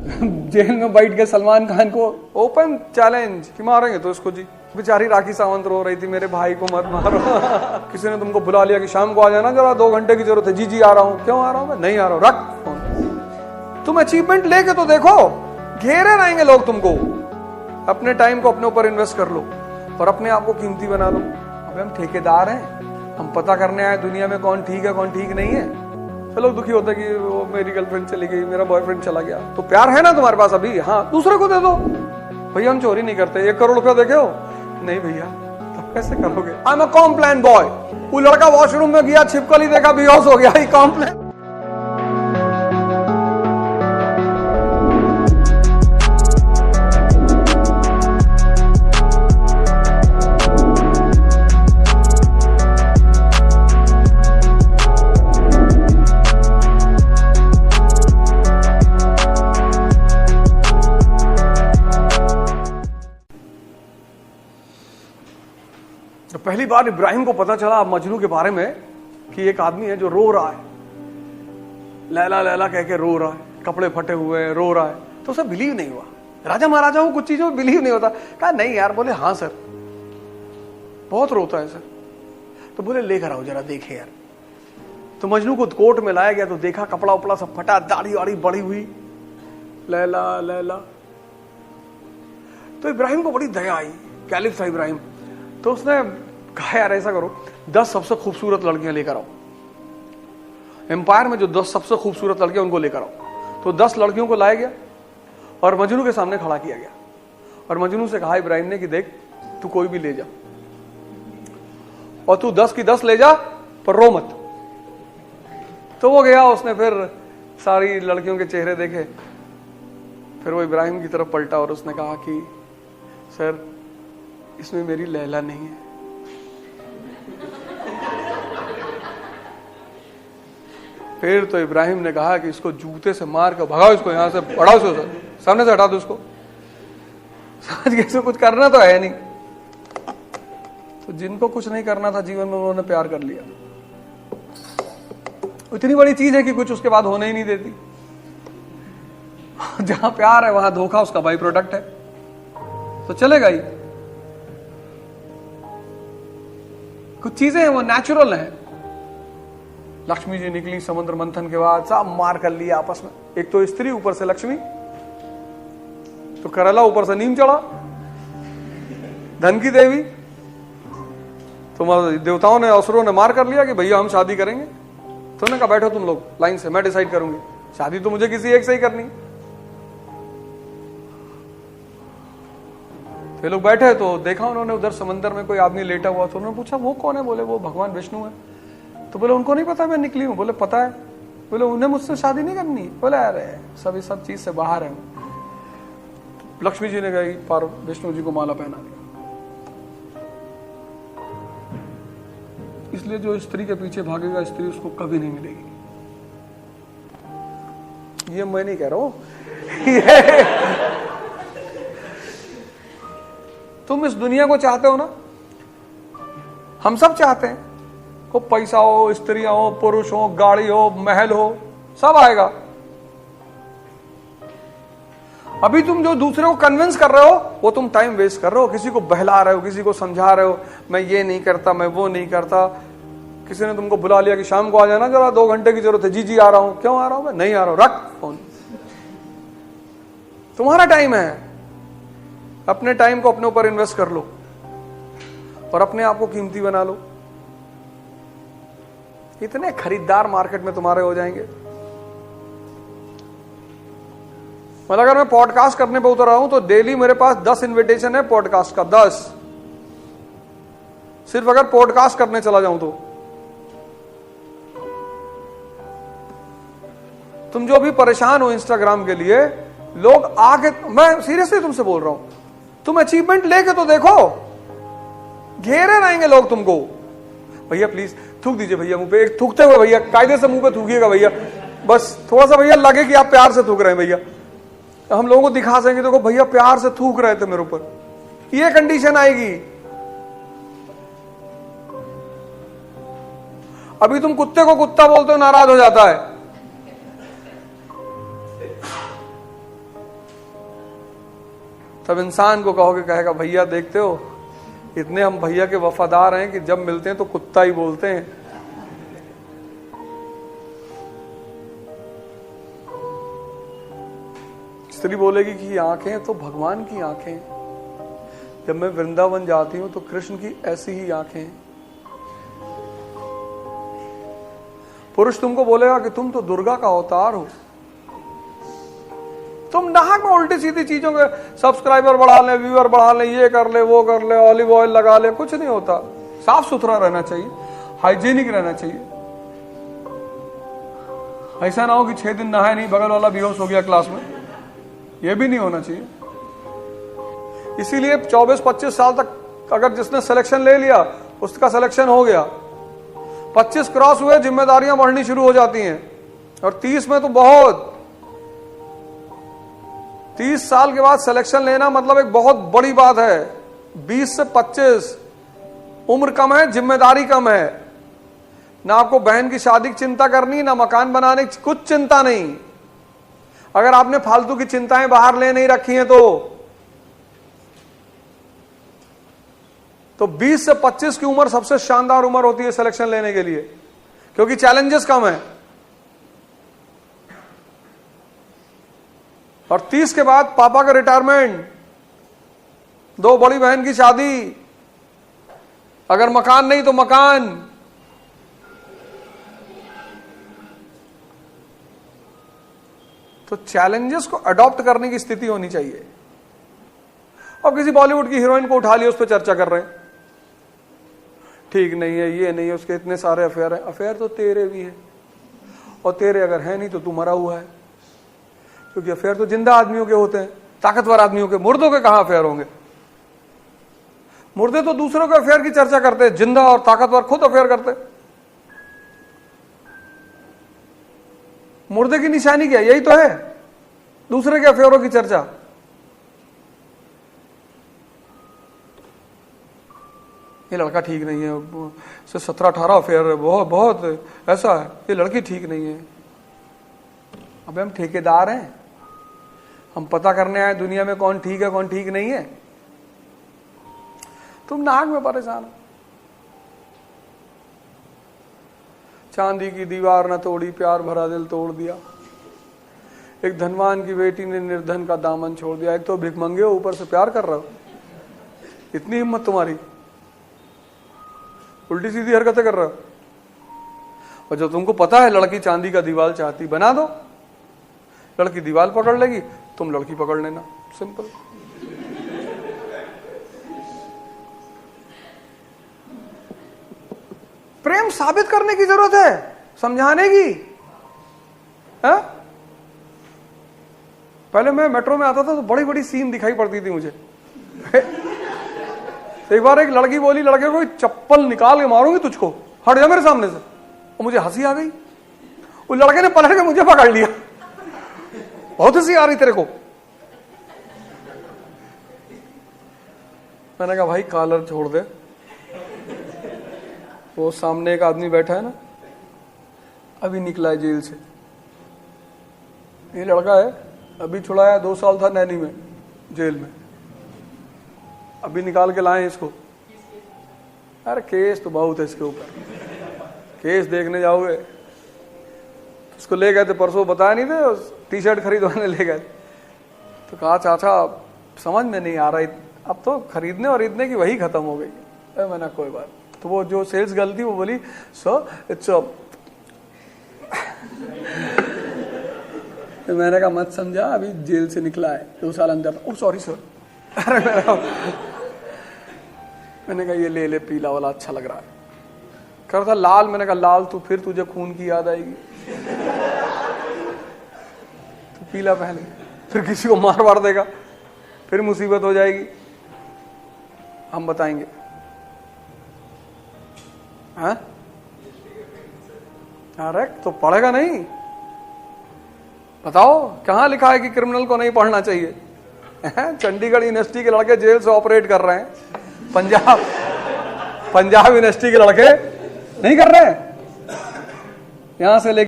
Jail में बैठ के सलमान खान को ओपन चैलेंज कि मारेंगे तो इसको जी। बेचारी राखी सावंत रो रही थी, मेरे भाई को मत मारो। किसी ने तुमको बुला लिया कि शाम को आ जाना, जरा 2 घंटे की जरूरत है। जी जी आ रहा हूँ। क्यों आ रहा हूँ? मैं नहीं आ रहा हूँ। रख फोन। तुम अचीवमेंट लेके तो देखो, घेरे रहेंगे लोग तुमको। अपने टाइम को अपने ऊपर इन्वेस्ट कर लो और अपने आप को कीमती बना लो। अबे हम ठेकेदार हैं, हम पता करने आए दुनिया में कौन ठीक है कौन ठीक नहीं है। तो लोग दुखी होते कि वो मेरी गर्लफ्रेंड चली गई, मेरा बॉयफ्रेंड चला गया। तो प्यार है ना तुम्हारे पास अभी? हाँ, दूसरे को दे दो। भैया हम चोरी नहीं करते। 1 करोड़ रुपया देखे हो? नहीं भैया। तब कैसे करोगे? I am a Complan boy. वो लड़का वॉशरूम में गया, छिपकली देखा, बेहोश हो गया। कॉम्प्लान। तो पहली बार इब्राहिम को पता चला मजनू के बारे में कि एक आदमी है जो रो रहा है, लैला लैला कह के रो रहा है, कपड़े फटे हुए हैं, रो रहा है। तो उसे बिलीव नहीं हुआ। राजा महाराजा को कुछ चीजों में बिलीव नहीं होता। कहा नहीं यार। बोले हाँ सर, बहुत रोता है सर। तो बोले लेकर आओ जरा देखे यार। तो मजनू को कोर्ट में लाया गया तो देखा कपड़ा उपड़ा सब फटा, दाढ़ी वाड़ी बड़ी हुई, लैला लैला। तो इब्राहिम को बड़ी दया आई, कैलिफ था इब्राहिम। तो उसने कहा यार ऐसा करो, 10 सबसे खूबसूरत लड़कियां लेकर आओ। एम्पायर में जो 10 सबसे खूबसूरत लड़कियां उनको लेकर आओ। तो 10 लड़कियों को लाया गया और मजनू के सामने खड़ा किया गया। और मजनू से कहा इब्राहिम ने कि देख तू कोई भी ले जा और तू 10 की 10 ले जा, पर रो मत। तो वो गया, उसने फिर सारी लड़कियों के चेहरे देखे। फिर वो इब्राहिम की तरफ पलटा और उसने कहा कि सर इसमें मेरी लैला नहीं है। फिर तो इब्राहिम ने कहा कि इसको जूते से मार कर भगाओ, इसको यहां से पढ़ाओ, सामने से हटा दो इसको। समझ गए? इसको कुछ करना तो है नहीं। तो जिनको कुछ नहीं करना था जीवन में, उन्होंने प्यार कर लिया। इतनी बड़ी चीज है कि कुछ उसके बाद होने ही नहीं देती। जहां प्यार है वहां धोखा उसका बाई प्रोडक्ट है, तो चलेगा ही। कुछ चीजें हैं वो नेचुरल हैं। लक्ष्मी जी निकली समुद्र मंथन के बाद, सब मार कर लिया आपस में। एक तो स्त्री, ऊपर से लक्ष्मी, तो करेला ऊपर से नीम चढ़ा, धन की देवी। तो देवताओं ने, असुरों ने मार कर लिया कि भैया हम शादी करेंगे। तो उन्होंने कहा बैठो तुम लोग लाइन से, मैं डिसाइड करूंगी। शादी तो मुझे किसी एक से ही करनी। तो लोग बैठे तो देखा उन्होंने उधर समंदर में कोई आदमी लेटा हुआ। तो उन्होंने पूछा वो कौन है? बोले वो भगवान विष्णु है। तो बोले उनको नहीं पता मैं निकली हूं? बोले पता है। बोले उन्हें मुझसे शादी नहीं करनी? बोले अरे सब चीज से बाहर है। लक्ष्मी जी ने गई पर विष्णु जी को माला पहना दिया। इसलिए जो स्त्री के पीछे भागेगा, स्त्री उसको कभी नहीं मिलेगी। ये मैं नहीं कह रहा हूं। तुम इस दुनिया को चाहते हो ना? हम सब चाहते हैं। को पैसा हो, स्त्रियां हो, पुरुष हो, गाड़ी हो, महल हो, सब आएगा। अभी तुम जो दूसरे को कन्विंस कर रहे हो वो तुम टाइम वेस्ट कर रहे हो। किसी को बहला रहे हो, किसी को समझा रहे हो, मैं ये नहीं करता, मैं वो नहीं करता। किसी ने तुमको बुला लिया कि शाम को आ जाना, जरा 2 घंटे की जरूरत है। जी जी आ रहा हूं। क्यों आ रहा हूं? मैं नहीं आ रहा हूं। रख फोन। तुम्हारा टाइम है, अपने टाइम को अपने ऊपर इन्वेस्ट कर लो और अपने आप को कीमती बना लो। इतने खरीदार मार्केट में तुम्हारे हो जाएंगे। मतलब अगर मैं पॉडकास्ट करने पे उतर रहा हूं तो डेली मेरे पास 10 इनविटेशन है पॉडकास्ट का, 10। सिर्फ अगर पॉडकास्ट करने चला जाऊं तो। तुम जो भी परेशान हो इंस्टाग्राम के लिए, लोग आके, मैं सीरियसली तुमसे बोल रहा हूं, तुम अचीवमेंट लेके तो देखो, घेरे रहेंगे लोग तुमको। भैया प्लीज थूक दीजिए भैया मुंह पे, एक थूकते हुए भैया, कायदे से मुंह पे थूकिएगा भैया, बस थोड़ा सा भैया लगे कि आप प्यार से थूक रहे हैं भैया। हम लोगों को दिखा सकेंगे, देखो भैया प्यार से थूक रहे थे मेरे ऊपर। ये कंडीशन आएगी। अभी तुम कुत्ते को कुत्ता बोलते हो, नाराज हो जाता है। तब इंसान को कहोगे, कहेगा भैया देखते हो इतने हम भैया के वफादार हैं कि जब मिलते हैं तो कुत्ता ही बोलते हैं। स्त्री बोलेगी कि ये आंखें तो भगवान की आंखें, जब मैं वृंदावन जाती हूं तो कृष्ण की ऐसी ही आंखें। पुरुष तुमको बोलेगा कि तुम तो दुर्गा का अवतार हो। तुम नाहक में उल्टी सीधी चीजों के सब्सक्राइबर बढ़ा ले, व्यूअर बढ़ा ले, ये कर ले, वो कर ले, ऑलिव ऑयल लगा ले, कुछ नहीं होता। साफ सुथरा रहना चाहिए, हाइजीनिक रहना चाहिए। ऐसा ना हो कि 6 दिन नहाए नहीं, बगल वाला बेहोश हो गया क्लास में, यह भी नहीं होना चाहिए। इसीलिए 24-25 साल तक अगर जिसने सिलेक्शन ले लिया उसका सिलेक्शन हो गया, 25 क्रॉस हुए जिम्मेदारियां बढ़नी शुरू हो जाती हैं, और 30 में तो बहुत, 30 साल के बाद सिलेक्शन लेना मतलब एक बहुत बड़ी बात है। 20 से 25 उम्र कम है, जिम्मेदारी कम है, ना आपको बहन की शादी की चिंता करनी, ना मकान बनाने की कुछ चिंता नहीं। अगर आपने फालतू की चिंताएं बाहर ले नहीं रखी हैं तो 20 से 25 की उम्र सबसे शानदार उम्र होती है सिलेक्शन लेने के लिए, क्योंकि चैलेंजेस कम है। और 30 के बाद पापा का रिटायरमेंट, 2 बड़ी बहन की शादी, अगर मकान नहीं तो मकान। तो चैलेंजेस को अडॉप्ट करने की स्थिति होनी चाहिए। अब किसी बॉलीवुड की हीरोइन को उठा लिया, उस पर चर्चा कर रहे हैं, ठीक नहीं है, ये नहीं है, उसके इतने सारे अफेयर हैं। अफेयर तो तेरे भी हैं, और तेरे अगर है नहीं तो तू मरा हुआ है, क्योंकि अफेयर तो जिंदा आदमियों के होते हैं, ताकतवर आदमियों के। मुर्दों के कहां अफेयर होंगे? मुर्दे तो दूसरों के अफेयर की चर्चा करते हैं, जिंदा और ताकतवर खुद अफेयर करते। मुर्दे की निशानी क्या? यही तो है, दूसरे के अफेयरों की चर्चा। ये लड़का ठीक नहीं है, 17-18 अफेयर है, बहुत ऐसा है, ये लड़की ठीक नहीं है। अबे हम ठेकेदार हैं, हम पता करने आए दुनिया में कौन ठीक है कौन ठीक नहीं है। तुम नाक में परेशान हो। चांदी की दीवार न तोड़ी, प्यार भरा दिल तोड़ दिया। एक धनवान की बेटी ने निर्धन का दामन छोड़ दिया। एक तो भिखमंगे हो, ऊपर से प्यार कर रहे हो। इतनी हिम्मत तुम्हारी, उल्टी सीधी हरकतें कर रहे हो। और जो तुमको पता है लड़की चांदी का दीवार चाहती, बना दो। लड़की दीवार पकड़ लेगी, तुम लड़की पकड़ लेना, सिंपल। प्रेम साबित करने की जरूरत है, समझाने की है? पहले मैं मेट्रो में आता था तो बड़ी बड़ी सीन दिखाई पड़ती थी मुझे। एक बार एक लड़की बोली लड़के को, चप्पल निकाल के मारूंगी तुझको, हट जा मेरे सामने से। और मुझे हंसी आ गई। उस लड़के ने पलट के मुझे पकड़ लिया। बहुत हंसी आ रही तेरे को। मैंने कहा भाई कॉलर छोड़ दे। वो सामने एक आदमी बैठा है ना, अभी निकला है जेल से। ये लड़का है, अभी छुड़ाया, 2 साल था नैनी में, जेल में। अभी निकाल के लाए इसको। अरे केस तो बहुत है इसके ऊपर। केस देखने जाओगे, उसको ले गए थे परसों, बताया नहीं थे, टी-शर्ट खरीदवाने ले गए। तो कहा चाचा समझ में नहीं आ रहा, अब तो खरीदने और इतने की वही खत्म हो गई। मैंने कोई बात। तो वो जो सेल्स गर्ल थी वो बोली सर इट्स तो मैंने कहा मत समझा, अभी जेल से निकला है, 2 साल अंदर। Oh sorry sir. अरे मैंने कहा ये ले ले, पीला वाला अच्छा लग रहा है। कह रहा था लाल। मैंने कहा लाल तो फिर तुझे खून की याद आएगी, तो पीला पहन, फिर किसी को मार वार देगा, फिर मुसीबत हो जाएगी। हम बताएंगे। हाँ? अरे तो पढ़ेगा नहीं? बताओ कहां लिखा है कि क्रिमिनल को नहीं पढ़ना चाहिए? चंडीगढ़ यूनिवर्सिटी के लड़के जेल से ऑपरेट कर रहे हैं, पंजाब यूनिवर्सिटी के लड़के नहीं कर रहे हैं। यहां से लेके